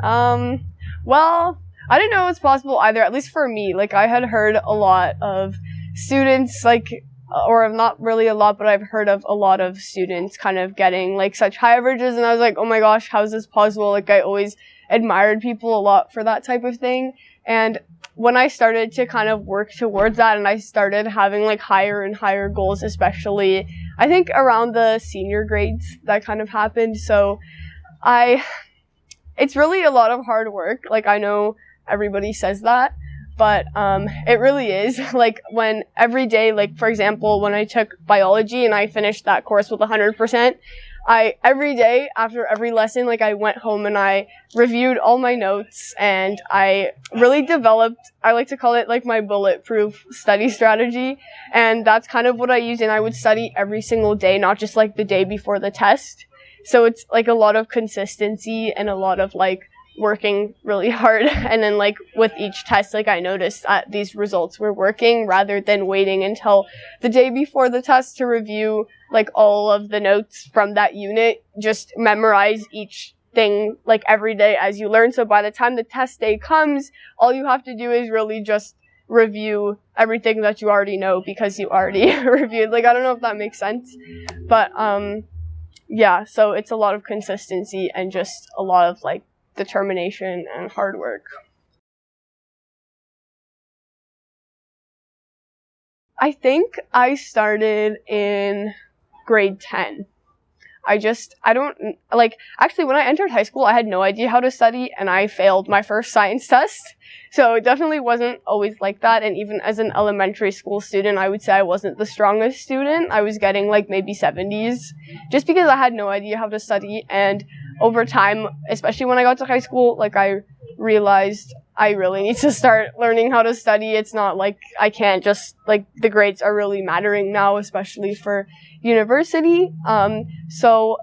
Well, I didn't know it was possible either, at least for me. Like, I had heard a lot of students, like, or not really a lot, but I've heard of a lot of students kind of getting, like, such high averages, and I was like, oh my gosh, how is this possible? Like, I always admired people a lot for that type of thing, and when I started to kind of work towards that, and I started having, like, higher and higher goals, especially, I think, around the senior grades, that kind of happened, so it's really a lot of hard work. Like, I know everybody says that, but it really is. Like, when every day, like, for example, when I took biology and I finished that course with 100%, every day after every lesson, like, I went home and I reviewed all my notes, and I really developed, I like to call it, like, my bulletproof study strategy, and that's kind of what I used, and I would study every single day, not just, like, the day before the test. So it's, like, a lot of consistency and a lot of, like, working really hard. And then, like, with each test, like, I noticed that these results were working rather than waiting until the day before the test to review, like, all of the notes from that unit. Just memorize each thing, like, every day as you learn. So by the time the test day comes, all you have to do is really just review everything that you already know because you already reviewed. Like, I don't know if that makes sense, but, yeah, so it's a lot of consistency and just a lot of, like, determination and hard work. I think I started in grade 10. Actually, when I entered high school, I had no idea how to study, and I failed my first science test. So it definitely wasn't always like that, and even as an elementary school student, I would say I wasn't the strongest student. I was getting, like, maybe 70s, just because I had no idea how to study, and over time, especially when I got to high school, like, I realized I really need to start learning how to study. It's not like I can't just, like, the grades are really mattering now, especially for university. So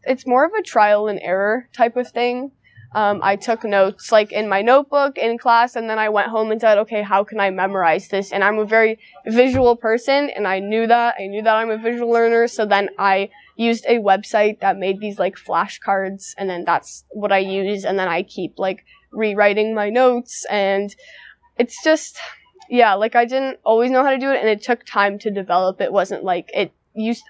it's more of a trial and error type of thing. I took notes, like, in my notebook in class, and then I went home and said, okay, how can I memorize this? And I'm a very visual person, and I knew that I'm a visual learner, so then I used a website that made these, like, flashcards, and then that's what I use, and then I keep, like, rewriting my notes, and it's just, yeah, like, I didn't always know how to do it, and it took time to develop. It wasn't like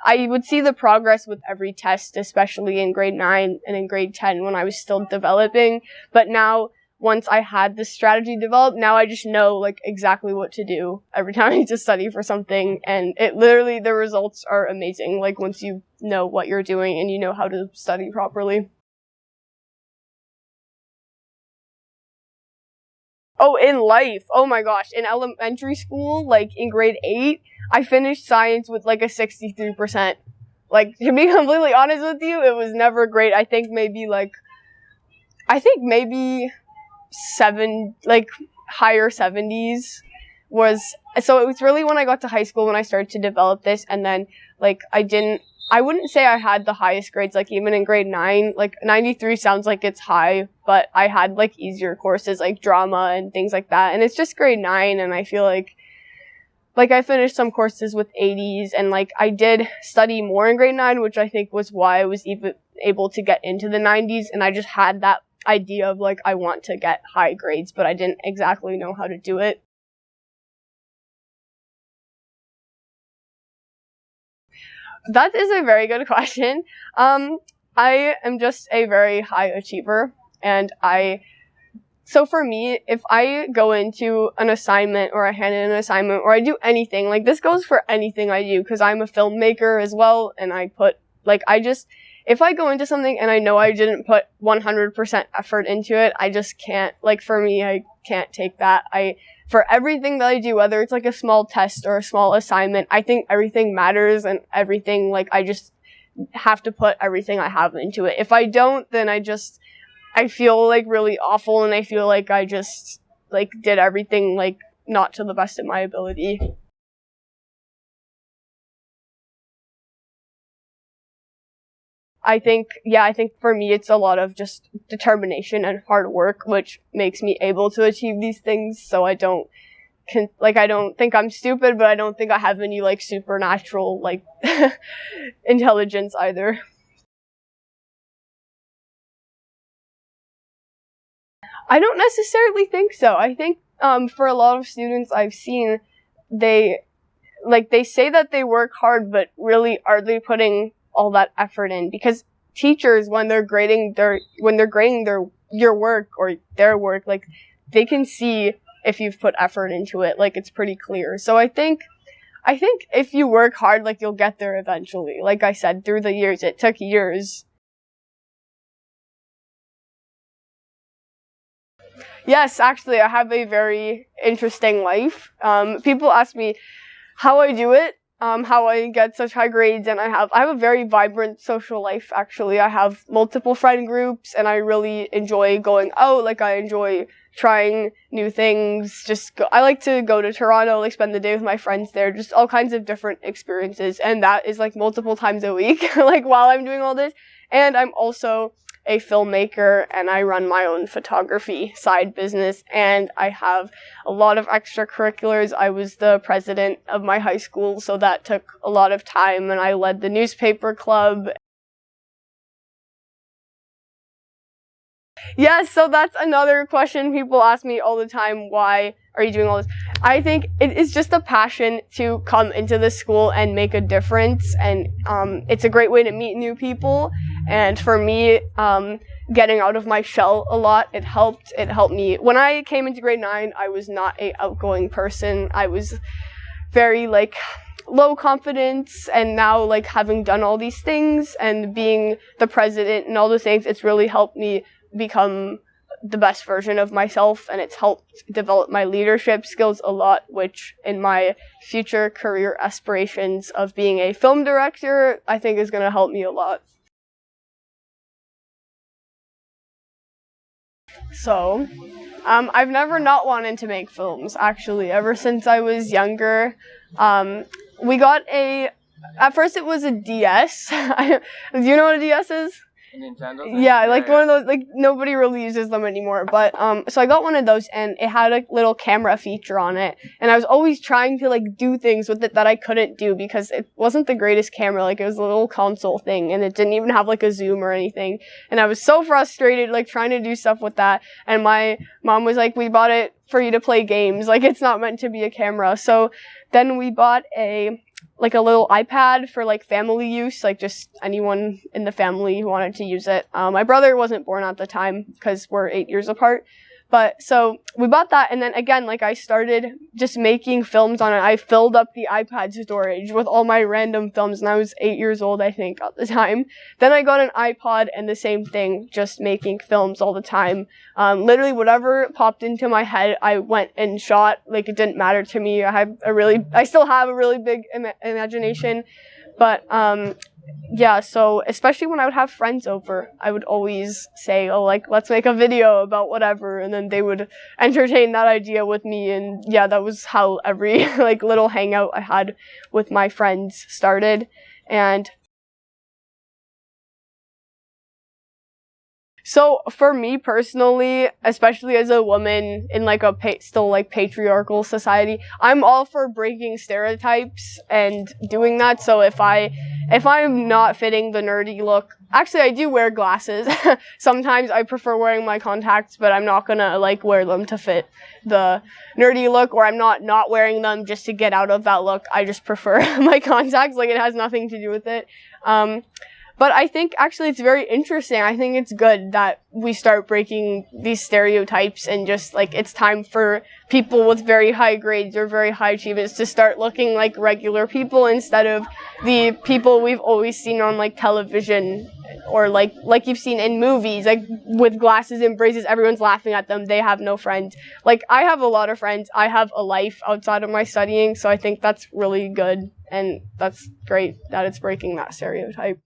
I would see the progress with every test, especially in grade 9 and in grade 10 when I was still developing. But now, once I had this strategy developed, now I just know, like, exactly what to do every time I need to study for something. And it literally, the results are amazing, like, once you know what you're doing and you know how to study properly. Oh, in life. Oh my gosh. In elementary school, like, in grade 8, I finished science with, like, a 63%. Like, to be completely honest with you, it was never great. I think maybe higher 70s so it was really when I got to high school when I started to develop this, and then, like, I wouldn't say I had the highest grades, like, even in grade 9, like, 93 sounds like it's high, but I had, like, easier courses, like, drama and things like that, and it's just grade 9, and I feel like, I finished some courses with 80s, and, like, I did study more in grade 9, which I think was why I was even able to get into the 90s, and I just had that idea of, like, I want to get high grades, but I didn't exactly know how to do it. That is a very good question. I am just a very high achiever, and so for me, if I go into an assignment, or I hand in an assignment, or I do anything, like, this goes for anything I do, because I'm a filmmaker as well, and if I go into something and I know I didn't put 100% effort into it, I just can't, like, for me, I can't take that. For everything that I do, whether it's, like, a small test or a small assignment, I think everything matters, and everything, like, I just have to put everything I have into it. If I don't, then I feel, like, really awful, and I feel like I just, like, did everything, like, not to the best of my ability. I think for me it's a lot of just determination and hard work, which makes me able to achieve these things, so I don't think I'm stupid, but I don't think I have any, like, supernatural, like, intelligence either. I don't necessarily think so. I think for a lot of students I've seen, they say that they work hard, but really are they putting all that effort in? Because teachers, when they're grading your work or their work, like, they can see if you've put effort into it. Like, it's pretty clear. So I think if you work hard, like, you'll get there eventually. Like I said, through the years, it took years. Yes, actually, I have a very interesting life. People ask me how I do it, how I get such high grades, and I have a very vibrant social life, actually. I have multiple friend groups, and I really enjoy going out. Like, I enjoy trying new things. I like to go to Toronto, like, spend the day with my friends there, just all kinds of different experiences, and that is, like, multiple times a week, like, while I'm doing all this. And I'm also a filmmaker, and I run my own photography side business, and I have a lot of extracurriculars. I was the president of my high school, so that took a lot of time, and I led the newspaper club. Yes, so that's another question people ask me all the time. Why are you doing all this? I think it is just a passion to come into the school and make a difference, and it's a great way to meet new people. And for me, getting out of my shell a lot, it helped me. When I came into grade 9, I was not an outgoing person. I was very, like, low confidence, and now, like, having done all these things and being the president and all those things, it's really helped me become the best version of myself, and it's helped develop my leadership skills a lot, which in my future career aspirations of being a film director, I think is going to help me a lot. So, I've never not wanted to make films, actually. Ever since I was younger, we got at first it was a DS. Do you know what a DS is? Nintendo? Yeah, like one of those, like, nobody really uses them anymore, but, so I got one of those, and it had a little camera feature on it, and I was always trying to, like, do things with it that I couldn't do, because it wasn't the greatest camera. Like, it was a little console thing, and it didn't even have, like, a zoom or anything, and I was so frustrated, like, trying to do stuff with that, and my mom was like, we bought it for you to play games, like, it's not meant to be a camera. So then we bought a little iPad for, like, family use, like, just anyone in the family who wanted to use it. My brother wasn't born at the time because we're 8 years apart. But so we bought that, and then again, like, I started just making films on it. I filled up the iPad storage with all my random films, and I was 8 years old, I think, at the time. Then I got an iPod, and the same thing, just making films all the time. Literally whatever popped into my head, I went and shot. Like, it didn't matter to me. I still have a really big imagination, but yeah, so especially when I would have friends over, I would always say, oh, like, let's make a video about whatever, and then they would entertain that idea with me, and yeah, that was how every, like, little hangout I had with my friends started. And so for me personally, especially as a woman in, like, a still, like, patriarchal society, I'm all for breaking stereotypes and doing that. So if I'm not fitting the nerdy look, actually I do wear glasses. Sometimes I prefer wearing my contacts, but I'm not gonna, like, wear them to fit the nerdy look, or I'm not wearing them just to get out of that look. I just prefer my contacts. Like, it has nothing to do with it. But I think actually it's very interesting. I think it's good that we start breaking these stereotypes, and just, like, it's time for people with very high grades or very high achievements to start looking like regular people instead of the people we've always seen on, like, television, or like you've seen in movies, like, with glasses and braces, everyone's laughing at them, they have no friends. Like, I have a lot of friends, I have a life outside of my studying, so I think that's really good, and that's great that it's breaking that stereotype.